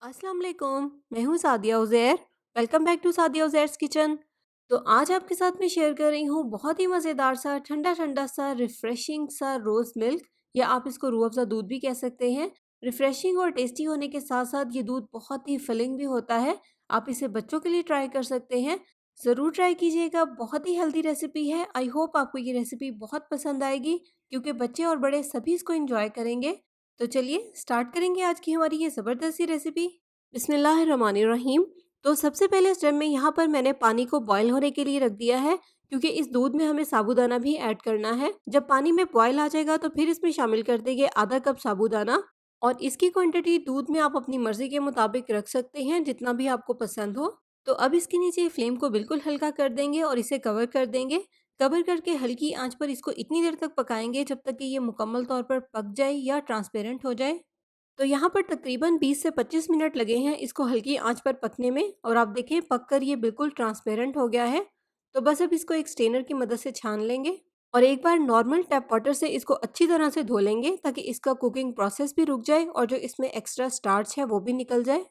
अस्सलाम वालेकुम। मैं हूँ Sadiya Uzair. Welcome back to Sadiya Uzair's kitchen. तो आज आपके साथ मैं शेयर कर रही हूँ बहुत ही मज़ेदार सा ठंडा ठंडा सा रिफ़्रेशिंग सा रोज़ मिल्क, या आप इसको रूह अफ़ज़ा दूध भी कह सकते हैं। रिफ़्रेशिंग और टेस्टी होने के साथ साथ ये दूध बहुत ही फिलिंग भी होता है। आप इसे बच्चों के लिए ट्राई कर सकते हैं। ज़रूर ट्राई कीजिएगा, बहुत ही हेल्दी रेसिपी है। आई होप आपको ये रेसिपी बहुत पसंद आएगी, क्योंकि बच्चे और बड़े सभी इसको इंजॉय करेंगे। तो चलिए स्टार्ट करेंगे आज की हमारी ये ज़बरदस्त सी रेसिपी। बिस्मिल्लाहिर्रहमानिर्रहीम। तो सबसे पहले स्टेप में यहाँ पर मैंने पानी को बॉयल होने के लिए रख दिया है, क्योंकि इस दूध में हमें साबूदाना भी ऐड करना है। जब पानी में बॉयल आ जाएगा तो फिर इसमें शामिल कर देंगे आधा कप साबूदाना, और इसकी क्वांटिटी दूध में आप अपनी मर्जी के मुताबिक रख सकते हैं, जितना भी आपको पसंद हो। तो अब इसके नीचे फ्लेम को बिल्कुल हल्का कर देंगे और इसे कवर कर देंगे। कवर करके हल्की आंच पर इसको इतनी देर तक पकाएंगे जब तक कि ये मुकम्मल तौर पर पक जाए या ट्रांसपेरेंट हो जाए। तो यहाँ पर तकरीबन 20 से 25 मिनट लगे हैं इसको हल्की आंच पर पकने में, और आप देखें पककर ये बिल्कुल ट्रांसपेरेंट हो गया है। तो बस अब इसको एक स्ट्रेनर की मदद से छान लेंगे, और एक बार नॉर्मल टैप वाटर से इसको अच्छी तरह से धो लेंगे, ताकि इसका कुकिंग प्रोसेस भी रुक जाए और जो इसमें एक्स्ट्रा स्टार्च है वो भी निकल जाए।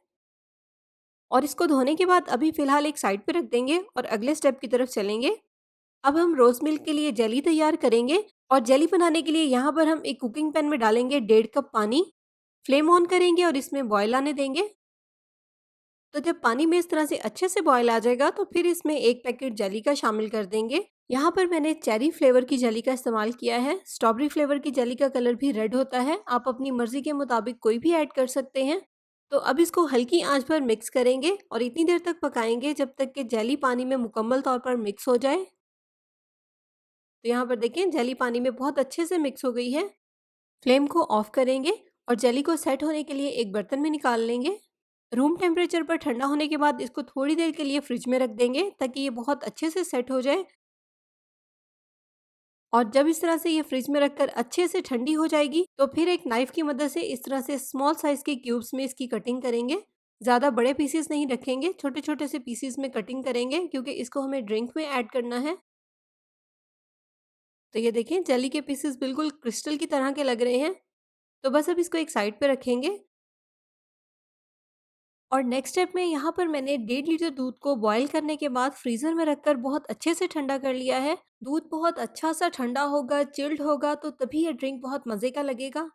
और इसको धोने के बाद अभी फ़िलहाल एक साइड पे रख देंगे और अगले स्टेप की तरफ चलेंगे। अब हम रोज़ मिल्क के लिए जेली तैयार करेंगे, और जेली बनाने के लिए यहाँ पर हम एक कुकिंग पैन में डालेंगे 1.5 कप पानी। फ्लेम ऑन करेंगे और इसमें बॉयल आने देंगे। तो जब पानी में इस तरह से अच्छे से बॉयल आ जाएगा तो फिर इसमें एक पैकेट जेली का शामिल कर देंगे। यहाँ पर मैंने चेरी फ्लेवर की जेली का इस्तेमाल किया है। स्ट्रॉबेरी फ्लेवर की जेली का कलर भी रेड होता है, आप अपनी मर्जी के मुताबिक कोई भी ऐड कर सकते हैं। तो अब इसको हल्की आंच पर मिक्स करेंगे और इतनी देर तक पकाएंगे जब तक कि जेली पानी में मुकम्मल तौर पर मिक्स हो जाए। तो यहाँ पर देखें जेली पानी में बहुत अच्छे से मिक्स हो गई है। फ्लेम को ऑफ करेंगे और जेली को सेट होने के लिए एक बर्तन में निकाल लेंगे। रूम टेम्परेचर पर ठंडा होने के बाद इसको थोड़ी देर के लिए फ्रिज में रख देंगे, ताकि ये बहुत अच्छे से सेट हो जाए। और जब इस तरह से ये फ्रिज में रखकर अच्छे से ठंडी हो जाएगी तो फिर एक नाइफ की मदद से इस तरह से स्मॉल साइज के क्यूब्स में इसकी कटिंग करेंगे। ज़्यादा बड़े पीसेस नहीं रखेंगे, छोटे छोटे से पीसेस में कटिंग करेंगे, क्योंकि इसको हमें ड्रिंक में ऐड करना है। तो ये देखें जेली के पीसेस बिल्कुल क्रिस्टल की तरह के लग रहे हैं। तो बस अब इसको एक साइड पे रखेंगे। और नेक्स्ट स्टेप में यहाँ पर मैंने 1.5 लीटर दूध को बॉईल करने के बाद फ्रीज़र में रखकर बहुत अच्छे से ठंडा कर लिया है। दूध बहुत अच्छा सा ठंडा होगा, चिल्ड होगा, तो तभी ये ड्रिंक बहुत मज़े का लगेगा।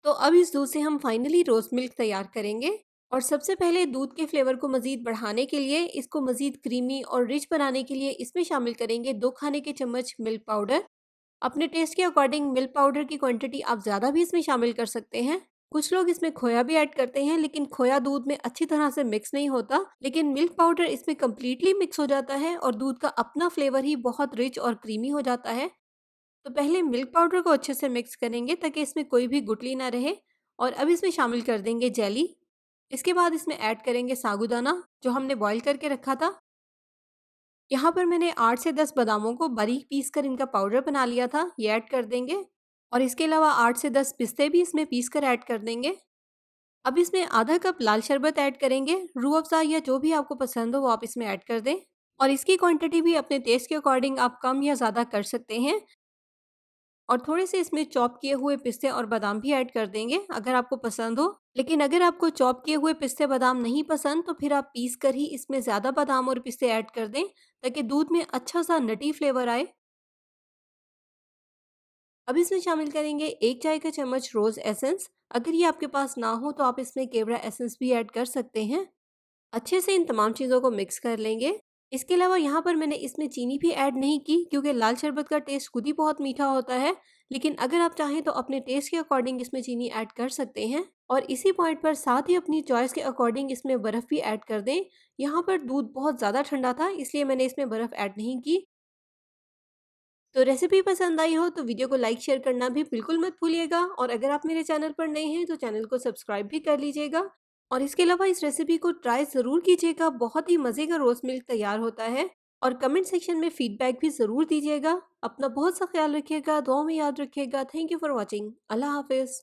तो अब इस दूध से हम फाइनली रोज़ मिल्क तैयार करेंगे। और सबसे पहले दूध के फ्लेवर को मज़ीद बढ़ाने के लिए, इसको मज़ीद क्रीमी और रिच बनाने के लिए इसमें शामिल करेंगे 2 खाने के चम्मच मिल्क पाउडर। अपने टेस्ट के अकॉर्डिंग मिल्क पाउडर की क्वांटिटी आप ज़्यादा भी इसमें शामिल कर सकते हैं। कुछ लोग इसमें खोया भी ऐड करते हैं, लेकिन खोया दूध में अच्छी तरह से मिक्स नहीं होता, लेकिन मिल्क पाउडर इसमें कम्प्लीटली मिक्स हो जाता है और दूध का अपना फ्लेवर ही बहुत रिच और क्रीमी हो जाता है। तो पहले मिल्क पाउडर को अच्छे से मिक्स करेंगे ताकि इसमें कोई भी गुठली ना रहे, और अब इसमें शामिल कर देंगे जेली। इसके बाद इसमें ऐड करेंगे साबूदाना जो हमने बॉईल करके रखा था। यहाँ पर मैंने 8 से 10 बादामों को बारीक पीस कर इनका पाउडर बना लिया था, ये ऐड कर देंगे। और इसके अलावा 8 से 10 पिस्ते भी इसमें पीस कर ऐड कर देंगे। अब इसमें आधा कप लाल शरबत ऐड करेंगे। रूह अफ़ज़ा या जो भी आपको पसंद हो वो आप इसमें ऐड कर दें, और इसकी क्वांटिटी भी अपने टेस्ट के अकॉर्डिंग आप कम या ज़्यादा कर सकते हैं। और थोड़े से इसमें चॉप किए हुए पिस्ते और बादाम भी ऐड कर देंगे अगर आपको पसंद हो। लेकिन अगर आपको चॉप किए हुए पिस्ते बादाम नहीं पसंद तो फिर आप पीस कर ही इसमें ज़्यादा बादाम और पिस्ते ऐड कर दें, ताकि दूध में अच्छा सा नटी फ्लेवर आए। अब इसमें शामिल करेंगे 1 चाय का चम्मच रोज़ एसेंस। अगर ये आपके पास ना हो तो आप इसमें केवड़ा एसेंस भी ऐड कर सकते हैं। अच्छे से इन तमाम चीज़ों को मिक्स कर लेंगे। इसके अलावा यहाँ पर मैंने इसमें चीनी भी ऐड नहीं की, क्योंकि लाल शरबत का टेस्ट खुद ही बहुत मीठा होता है। लेकिन अगर आप चाहें तो अपने टेस्ट के अकॉर्डिंग इसमें चीनी ऐड कर सकते हैं। और इसी पॉइंट पर साथ ही अपनी चॉइस के अकॉर्डिंग इसमें बर्फ़ भी ऐड कर दें। यहाँ पर दूध बहुत ज़्यादा ठंडा था, इसलिए मैंने इसमें बर्फ़ ऐड नहीं की। तो रेसिपी पसंद आई हो तो वीडियो को लाइक शेयर करना भी बिल्कुल मत भूलिएगा, और अगर आप मेरे चैनल पर नए हैं तो चैनल को सब्सक्राइब भी कर लीजिएगा। और इसके अलावा इस रेसिपी को ट्राई ज़रूर कीजिएगा, बहुत ही मज़े का रोज़ मिल्क तैयार होता है। और कमेंट सेक्शन में फीडबैक भी ज़रूर दीजिएगा। अपना बहुत सा ख्याल रखिएगा, दुआ में याद रखिएगा। Thank you for watching. अल्लाह हाफिज़।